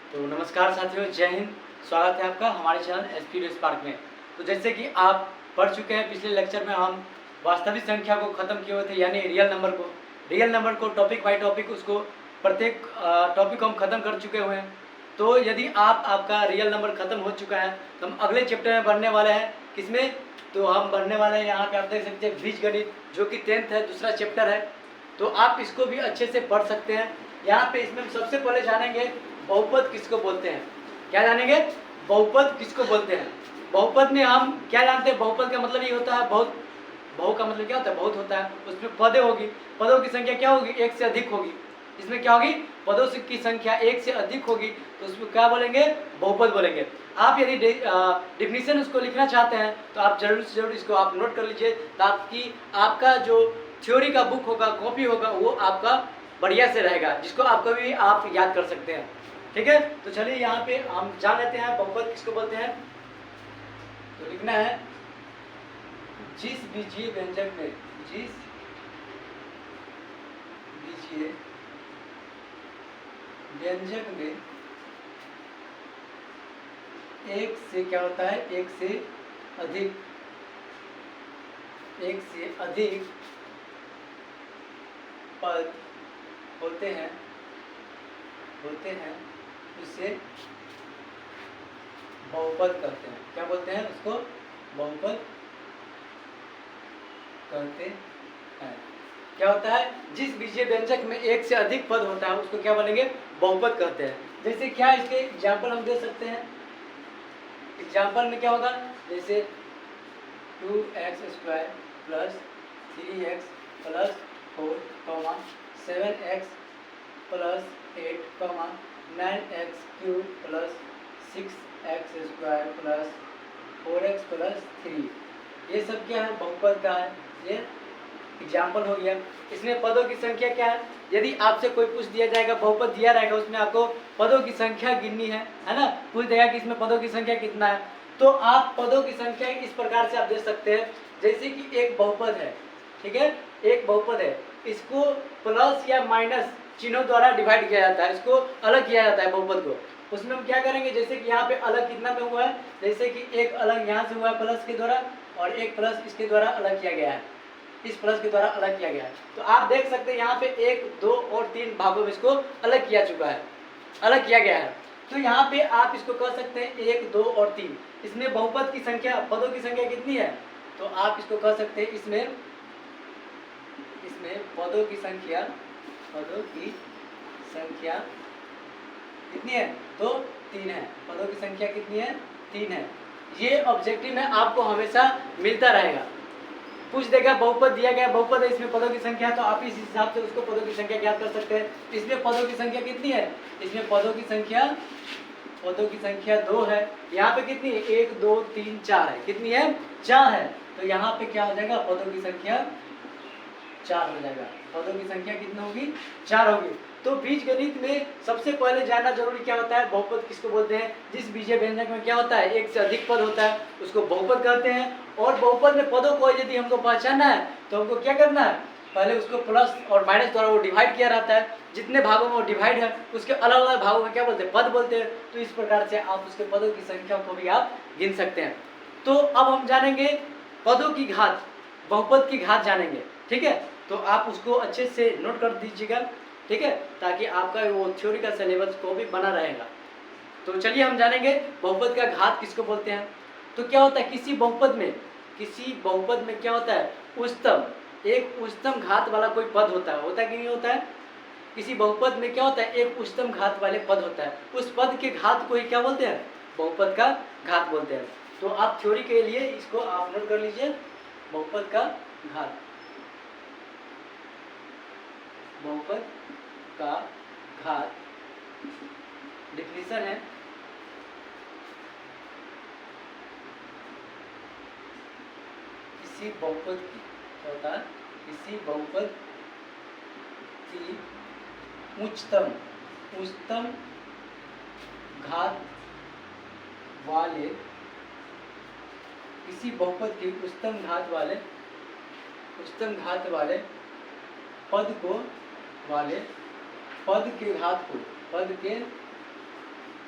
तो नमस्कार साथियों, जय हिंद। स्वागत है आपका हमारे चैनल एसपी स्पार्क में। तो जैसे कि आप पढ़ चुके हैं, पिछले लेक्चर में हम वास्तविक संख्या को ख़त्म किए हुए थे, यानी रियल नंबर को टॉपिक बाय टॉपिक उसको प्रत्येक टॉपिक को हम ख़त्म कर चुके हुए हैं। तो यदि आपका रियल नंबर ख़त्म हो चुका है तो हम अगले चैप्टर में बढ़ने वाले हैं। किसमें? तो हम बढ़ने वाले हैं यहाँ पे, आप देख सकते हैं, बीजगणित, जो कि 10th है, दूसरा चैप्टर है। तो आप इसको भी अच्छे से पढ़ सकते हैं। यहाँ पे इसमें हम सबसे पहले जानेंगे बहुपद किसको बोलते हैं। क्या जानेंगे? बहुपद किसको बोलते हैं। बहुपद में हम क्या जानते हैं? बहुपद का मतलब ये होता है, बहुत। बहु का मतलब क्या होता है? बहुत होता है। उसमें पदें होगी, पदों की संख्या क्या होगी? एक से अधिक होगी। इसमें क्या होगी? पदों की संख्या एक से अधिक होगी, तो उसमें क्या बोलेंगे? बहुपद बोलेंगे। आप यदि डिफिनीशन उसको लिखना चाहते हैं तो आप जरूर से जरूर इसको आप नोट कर लीजिए, ताकि आपका जो थ्योरी का बुक होगा, कॉपी होगा, वो आपका बढ़िया से रहेगा, जिसको आप कभी आप याद कर सकते हैं। ठीक है, तो चलिए यहाँ पे हम जान लेते हैं बहुपद किसको बोलते हैं। तो लिखना है, जिस बीजीय व्यंजक में एक से क्या होता है? एक से अधिक पद होते हैं उसे बहुपद कहते हैं। क्या बोलते हैं? उसको बहुपद कहते हैं। क्या होता है? जिस बीजीय व्यंजक में एक से अधिक पद होता है उसको क्या बोलेंगे? बहुपद कहते हैं। जैसे क्या, इसके एग्जाम्पल हम दे सकते हैं। एग्जाम्पल में क्या होगा? जैसे 2x² plus 3x plus 4, 7x plus 8, 9x³ plus 6x² plus 4x plus 3। ये सब क्या है? बहुपद का है। ये एग्जाम्पल हो गया। इसमें पदों की संख्या क्या है? यदि आपसे कोई पूछ दिया जाएगा, बहुपद दिया रहेगा, उसमें आपको पदों की संख्या गिननी है ना? पूछ देगा कि इसमें पदों की संख्या कितना है, तो आप पदों की संख्या इस प्रकार से आप दे सकते हैं। जैसे कि एक बहुपद है, ठीक है, एक बहुपद है, इसको प्लस या माइनस चिन्हों द्वारा डिवाइड किया जाता है, इसको अलग किया जाता है बहुपद को। उसमें हम क्या करेंगे? जैसे कि यहाँ पे अलग कितना पे हुआ है? जैसे कि एक अलग यहाँ से हुआ है प्लस के द्वारा, और एक प्लस इसके द्वारा अलग किया गया है, इस प्लस के द्वारा अलग किया गया है। तो आप देख सकते हैं यहाँ पे 1, 2 और 3 भागों में इसको अलग किया गया है। तो यहाँ पे आप इसको कह सकते हैं 1, 2 और 3। इसमें बहुपद की संख्या, पदों की संख्या कितनी है? तो आप इसको कह सकते हैं, इसमें पदों की संख्या कितनी है? तो 3 है। पदों की संख्या कितनी है? 3 है। ये ऑब्जेक्टिव में आपको हमेशा मिलता रहेगा। पूछ देगा बहुपद दिया गया, बहुपद है, इसमें पदों की संख्या, तो आप इस हिसाब से उसको पदों की संख्या ज्ञात कर सकते हैं। इसमें पदों की संख्या कितनी है? इसमें पदों की संख्या 2 है। यहाँ पे कितनी है? 1, 2, 3, 4 है। कितनी है? 4 है। तो यहाँ पे क्या हो जाएगा? पदों की संख्या 4 हो जाएगा। पदों की संख्या कितनी होगी? 4 होगी। तो बीजगणित में सबसे पहले जानना जरूरी क्या होता है? बहुपद किसको बोलते हैं? जिस बीजीय व्यंजक में क्या होता है? एक से अधिक पद होता है, उसको बहुपद कहते हैं। और बहुपद में पदों को यदि हमको पहचानना है तो हमको क्या करना है? पहले उसको प्लस और माइनस द्वारा वो डिवाइड किया रहता है। जितने भागों में वो डिवाइड है, उसके अलग अलग भागों में क्या बोलते हैं? पद बोलते हैं। तो इस प्रकार से आप उसके पदों की संख्या को भी आप गिन सकते हैं। तो अब हम जानेंगे पदों की घात, बहुपद की घात जानेंगे। ठीक है, तो आप उसको अच्छे से नोट कर दीजिएगा, ठीक है, ताकि आपका वो थ्योरी का सिलेबस को भी बना रहेगा। तो चलिए हम जानेंगे बहुपद का घात किसको बोलते हैं। तो क्या होता है? किसी बहुपद में क्या होता है? एक उच्चतम घात वाला कोई पद होता है कि नहीं होता है? किसी बहुपद में क्या होता है? एक उच्चतम घात वाले पद होता है। उस पद के घात को ही क्या बोलते हैं? बहुपद का घात बोलते हैं। तो आप थ्योरी के लिए इसको आप नोट कर लीजिए, बहुपद का घात। बहुपद का घात डिफिनीशन है, किसी बहुपद की, क्या होता है? किसी बहुपद की उच्चतम घात वाले, किसी बहुपद की उच्चतम घात वाले पद के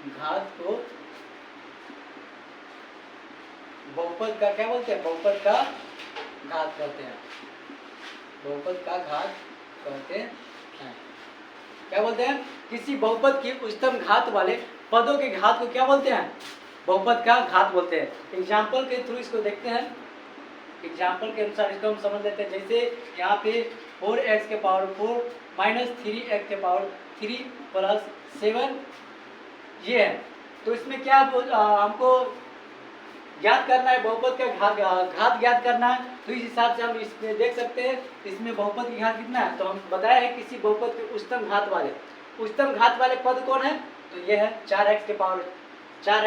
घात को बहुपद का क्या बोलते हैं? बहुपद का घात कहते हैं। बहुपद का घात कहते हैं। क्या बोलते हैं? किसी बहुपद की उच्चतम घात वाले पदों के घात को क्या बोलते हैं? बहुपद का घात बोलते हैं। एग्जाम्पल के थ्रू इसको देखते हैं। एग्जाम्पल के अनुसार इसको हम समझ लेते हैं। जैसे यहाँ पे 4x के पावर 4 माइनस 3x के पावर 3 प्लस 7 ये है। तो इसमें क्या हमको ज्ञात करना है? बहुपद का घात ज्ञात करना है। तो इस हिसाब से हम इसमें देख सकते हैं इसमें बहुपद की घात कितना है। तो हम बताया है किसी बहुपद के उच्चतम घात वाले पद कौन है? तो ये है 4x के पावर 4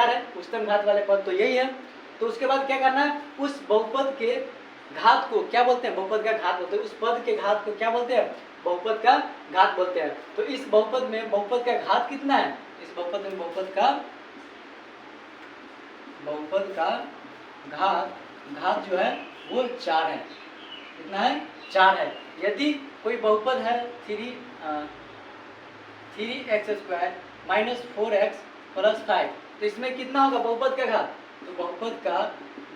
है उच्चतम घात वाले पद, तो यही है। तो उसके बाद क्या करना है? उस बहुपद के घात को क्या बोलते हैं? बहुपद का घात बोलते हैं। उस पद के घात को क्या बोलते हैं? बहुपद का घात बोलते हैं। तो इस बहुपद में बहुपद का घात कितना है? इस बहुपद में बहुपद का घात जो है वो 4 है। कितना है? 4 है। यदि कोई बहुपद है 3x² माइनस 4x प्लस 5, तो इसमें कितना होगा बहुपद का घात? तो बहुपद का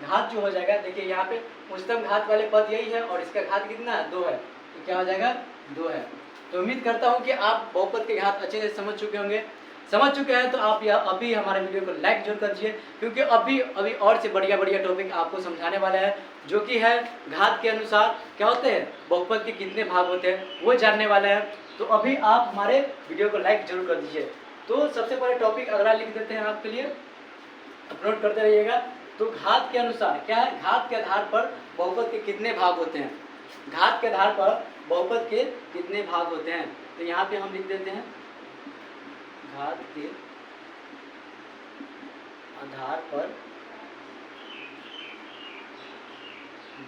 घात जो हो जाएगा, देखिए यहाँ पे उच्चतम घात वाले पद यही है और इसका घात कितना है? 2 है। तो क्या हो जाएगा? 2 है। तो उम्मीद करता हूँ कि आप बहुपद के घात अच्छे से समझ चुके हैं। तो आप अभी हमारे वीडियो को लाइक जरूर कर दीजिए, क्योंकि अभी और से बढ़िया टॉपिक आपको समझाने वाला है, जो कि है घात के अनुसार क्या होते हैं, बहुपद के कितने भाग होते हैं, वो जानने वाला है। तो अभी आप हमारे वीडियो को लाइक जरूर कर दीजिए। तो सबसे पहले टॉपिक अगला लिख देते हैं आपके लिए, अपलोड करते रहिएगा। तो घात के अनुसार क्या है? घात के आधार पर बहुपद के कितने भाग होते हैं। घात के आधार पर बहुपद के कितने भाग होते हैं। तो यहाँ पे हम लिख देते हैं घात के आधार पर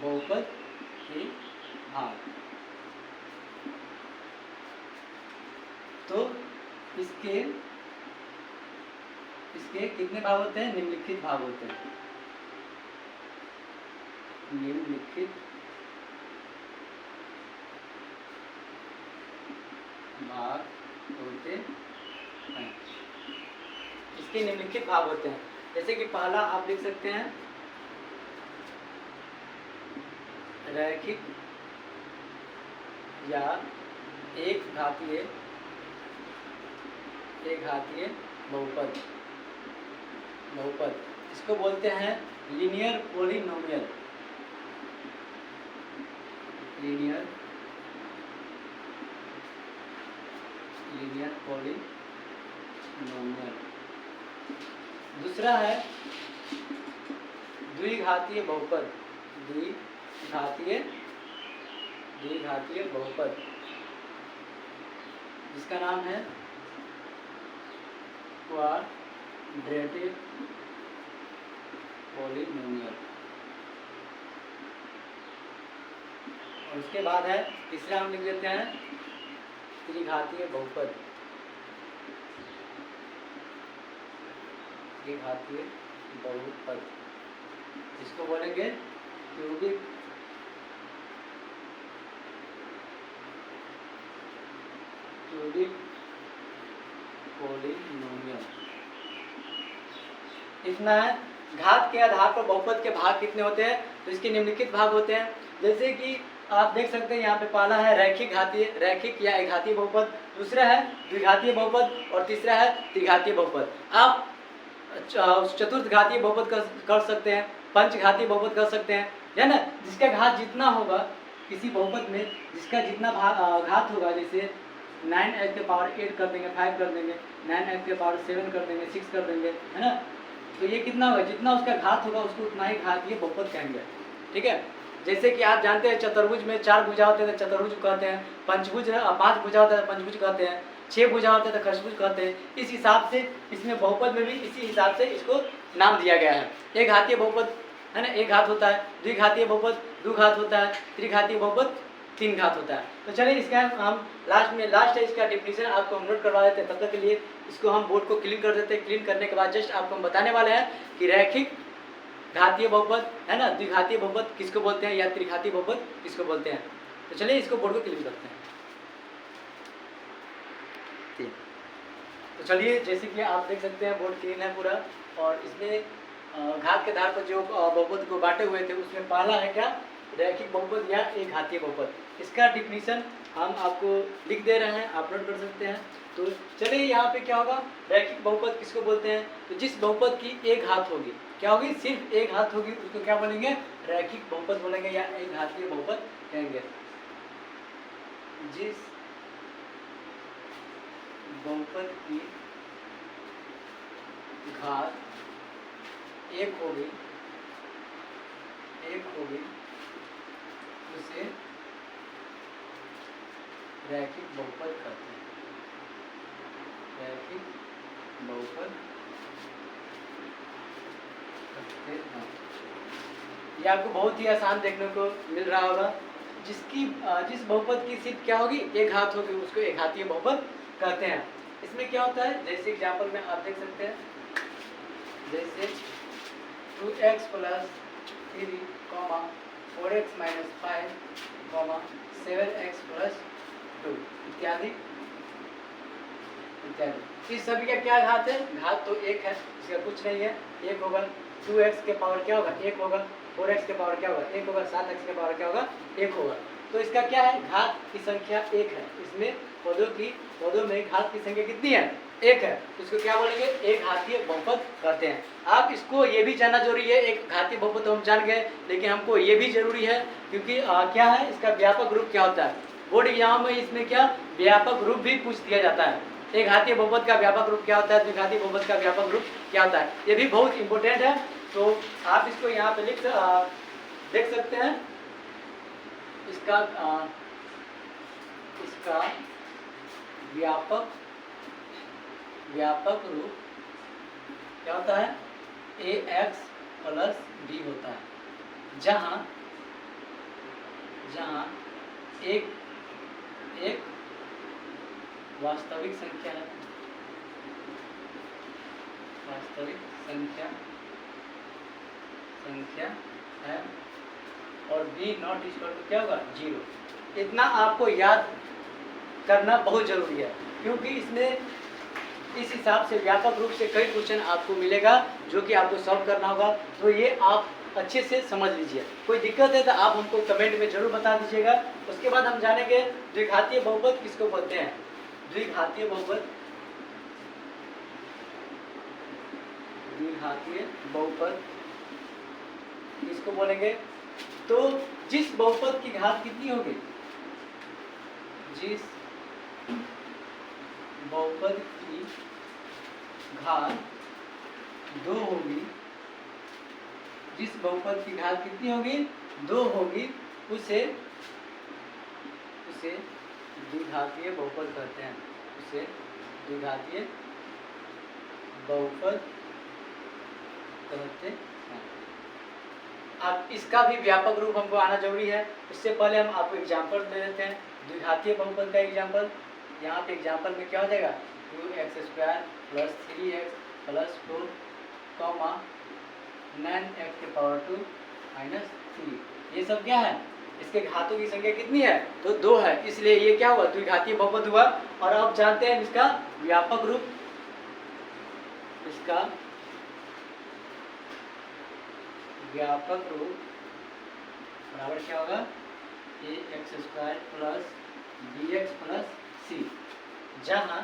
बहुपद के भाग। तो इसके कितने भाग होते हैं? निम्नलिखित भाग होते हैं। निम्नलिखित भाग होते हैं। इसके निम्नलिखित भाग होते हैं। जैसे कि पहला आप देख सकते हैं रैखिक या एक घातीय बहुपद। इसको बोलते हैं लीनियर पॉलिनोमियल। दूसरा है द्विघातीय बहुपद। द्विघातीय बहुपद जिसका नाम है क्वाड्रेटिक पॉलिनोमियल। और उसके बाद है तीसरा हम लिख देते हैं त्रिघातीय बहुपद। इसको बोलेंगे क्यूबिक पॉलिनोमियल। इतना है। घात के आधार पर बहुपद के भाग कितने होते हैं? तो इसके निम्नलिखित भाग होते हैं। जैसे कि आप देख सकते हैं यहाँ पे पहला है रैखिक या एकघातीय बहुपद, दूसरा है द्विघातीय बहुपद और तीसरा है त्रिघातीय बहुपद। आप चतुर्थ घातीय बहुपद कर सकते हैं, पंचघातीय बहुपद कर सकते हैं, है ना। जिसका घात जितना होगा किसी बहुपद में, जिसका जितना घात होगा, जैसे 9x के पावर 8 कर देंगे, 5 कर देंगे, 9x के पावर 7 कर देंगे, 6 कर देंगे, है ना। तो ये कितना होगा? जितना उसका घात होगा उसको उतना ही घातीय बहुपद कहेंगे। ठीक है। जैसे कि आप जानते हैं चतुर्भुज में 4 भुजा होते हैं तो चतुर्भुज कहते हैं, पंचभुज 5 भुजा होता है तो पंचभुज कहते हैं, 6 भुजा होता है तो खष्टभुज कहते हैं। इस हिसाब से इसमें बहुपद में भी इसी हिसाब से इसको नाम दिया गया है। एक घातीय बहुपद है ना, एक घात होता है, द्विघातीय बहुपद 2 घात होता है, त्रिघातीय बहुपद 3 घात होता है। तो चलिए इसका हम लास्ट है इसका डिफिनीशन आपको हम नोट करवा देते हैं। तब तक के लिए इसको हम बोर्ड को क्लीन कर देते हैं। क्लीन करने के बाद जस्ट आपको हम बताने वाले हैं कि रैखिक घातीय बहुपद है ना, द्विघातीय बहुपद किसको बोलते हैं या त्रिघातीय बहुपद किसको बोलते हैं। तो चलिए इसको बोर्ड को क्लीन करते हैं। तो चलिए, जैसे कि आप देख सकते हैं बोर्ड क्लीन है पूरा, और इसमें घात के आधार पर जो बहुपद को बांटे हुए थे उसमें पहला है क्या, रैखिक बहुपद या एक घातीय बहुपद। इसका डिफिनीशन हम आपको लिख दे रहे हैं, आप नोट कर सकते हैं। तो चलिए यहाँ पे क्या होगा, रैखिक बहुपद किसको बोलते हैं, तो जिस बहुपद की एक घात होगी, क्या होगी, सिर्फ एक घात होगी, उसको क्या बोलेंगे, रैखिक बहुपद बोलेंगे या एक घातीय बहुपद कहेंगे। जिस बहुपद की घात एक होगी उसे रैखिक बहुपद कहते हैं, रैखिक बहुपद कहते हैं। ये आपको बहुत ही आसान देखने को मिल रहा होगा। जिस बहुपद की सिर्फ क्या होगी, एक घात होगी, उसको एक घातीय बहुपद कहते हैं। इसमें क्या होता है, जैसे एग्जाम्पल में आप देख सकते हैं, जैसे 2x + 3, 4x - 5, 7x + 2 इत्यादि इत्यादि। इस सभी का क्या घात है, घात तो एक है, इसका कुछ नहीं है, एक होगा। 2x के पावर क्या होगा, एक होगा। 4x के पावर क्या होगा, एक होगा। 7x के पावर क्या होगा, एक होगा। तो इसका क्या है, घात की संख्या एक है। इसमें पदों में घात की संख्या कितनी है, एक है। इसको क्या बोलेंगे, एक घातीय बहुपद कहते हैं। आप इसको ये भी जानना जरूरी है, एक घातीय बहुपद तो हम जान गए, लेकिन हमको ये भी जरूरी है, क्योंकि क्या है, इसका व्यापक रूप क्या होता है। बोर्ड एग्जाम में इसमें क्या व्यापक रूप भी पूछ दिया जाता है। एक घातीय बहुपद का व्यापक रूप क्या होता है, द्विघातीय बहुपद का व्यापक रूप क्या होता है, ये भी बहुत इंपॉर्टेंट है। तो आप इसको यहाँ पे देख सकते हैं। इसका व्यापक रूप क्या होता है, ax + b होता है, जहाँ एक वास्तविक संख्या है, है, और b नॉट इक्वल टू क्या होगा, 0। इतना आपको याद करना बहुत जरूरी है, क्योंकि इसमें इस हिसाब से व्यापक रूप से कई क्वेश्चन आपको मिलेगा जो कि आपको सॉल्व करना होगा। तो ये आप अच्छे से समझ लीजिए। कोई दिक्कत है तो आप हमको कमेंट में जरूर बता दीजिएगा। उसके बाद हम जानेंगे द्विघातीय बहुपद किसको बोलते हैं। द्विघातीय बहुपद किसको बोलेंगे, तो जिस बहुपद की घात कितनी होगी, जिस बहुपद की घात 2 होगी, जिस बहुपद की घात कितनी होगी, 2 होगी, उसे द्विघातीय बहुपद कहते हैं। उसे द्विघातीय बहुपद कहते हैं। अब इसका भी व्यापक रूप हमको आना जरूरी है। उससे पहले हम आपको एग्जाम्पल दे देते हैं। द्विघातीय बहुपद का एग्जाम्पल, यहाँ पे एग्जाम्पल में क्या हो जाएगा, 2x² + 3x + 4, 9x⁻² - 3। ये सब क्या है, इसके घातों की संख्या कितनी है, तो 2 है, इसलिए ये क्या हुआ, द्विघातीय बहुपद हुआ। और अब जानते हैं इसका व्यापक रूप। इसका व्यापक रूप बराबर क्या होगा, ax² + bx + c, जहाँ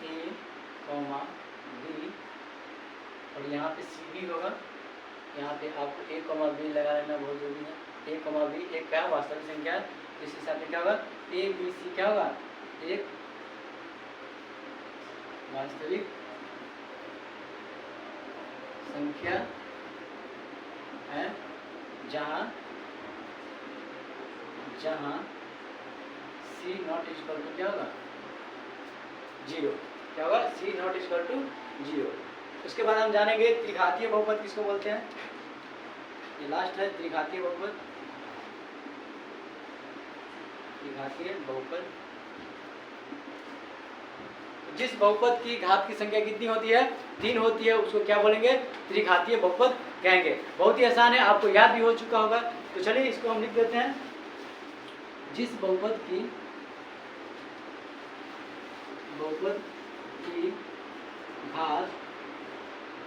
a, b और यहाँ पे c भी होगा। यहाँ पे आपको a, b लगा लेना बहुत जरूरी है। a, b एक क्या वास्तविक संख्या है, इस हिसाब से क्या होगा, a, b, c क्या होगा, एक वास्तविक संख्या है, जहाँ c नॉट इक्वल टू क्या होगा, 0। क्या होगा, c नॉट इक्वल टू 0। उसके बाद हम जानेंगे त्रिघातीय बहुपद किसको बोलते हैं। ये लास्ट है त्रिघातीय बहुपद। जिस बहुपद की घात की संख्या कितनी होती है, 3 होती है, उसको क्या बोलेंगे, त्रिघातीय बहुपद कहेंगे। बहुत ही आसान है, आपको याद भी हो चुका होगा। तो चलिए इसको हम लिख देते हैं। जिस बहुपद की घात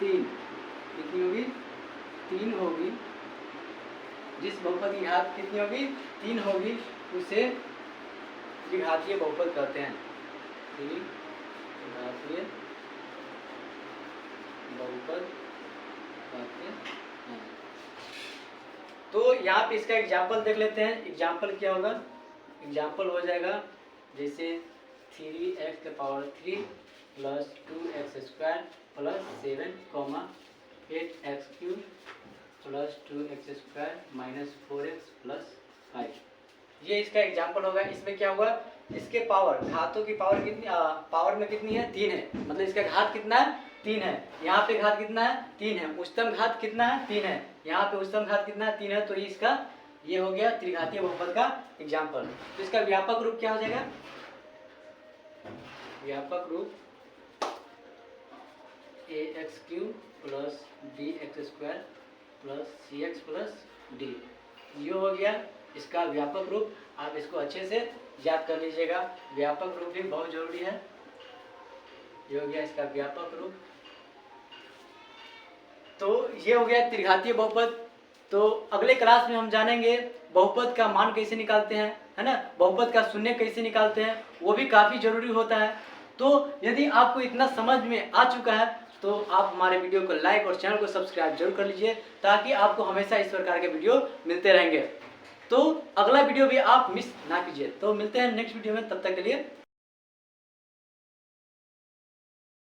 3 कितनी होगी, 3 होगी, जिस बहुपद की घात कितनी होगी, 3 होगी, उसे त्रिघातीय बहुपद कहते हैं, त्रिघातीय बहुपद कहते हैं। तो यहाँ पे इसका एग्जाम्पल देख लेते हैं। एग्जाम्पल क्या होगा, एग्जाम्पल हो जाएगा जैसे 3x³ + 2x² + 7, 8x³ + 2x² - 4x + 5, ये इसका एग्जाम्पल होगा। इसमें क्या होगा, इसके पावर, घातों की पावर कितनी, पावर में कितनी है, 3 है, मतलब इसका घात कितना है, 3 है। यहाँ पे घात कितना है, 3 है। उच्चतम घात कितना है, 3 है। यहाँ पे उच्चतम घात कितना है, 3 है। तो इसका ये हो गया त्रिघातीय बहुपद का एग्जाम्पल। तो इसका व्यापक रूप क्या हो जाएगा, व्यापक रूप ax³ + bx² + cx + d, ये हो गया इसका व्यापक रूप। आप इसको अच्छे से याद कर लीजिएगा, व्यापक रूप भी बहुत जरूरी है। ये हो गया इसका व्यापक रूप। तो ये हो गया त्रिघातीय बहुपद। तो अगले क्लास में हम जानेंगे बहुपद का मान कैसे निकालते हैं, है ना, बहुपद का शून्य कैसे निकालते हैं, वो भी काफ़ी जरूरी होता है। तो यदि आपको इतना समझ में आ चुका है तो आप हमारे वीडियो को लाइक और चैनल को सब्सक्राइब जरूर कर लीजिए, ताकि आपको हमेशा इस प्रकार के वीडियो मिलते रहेंगे। तो अगला वीडियो भी आप मिस ना कीजिए। तो मिलते हैं नेक्स्ट वीडियो में, तब तक के लिए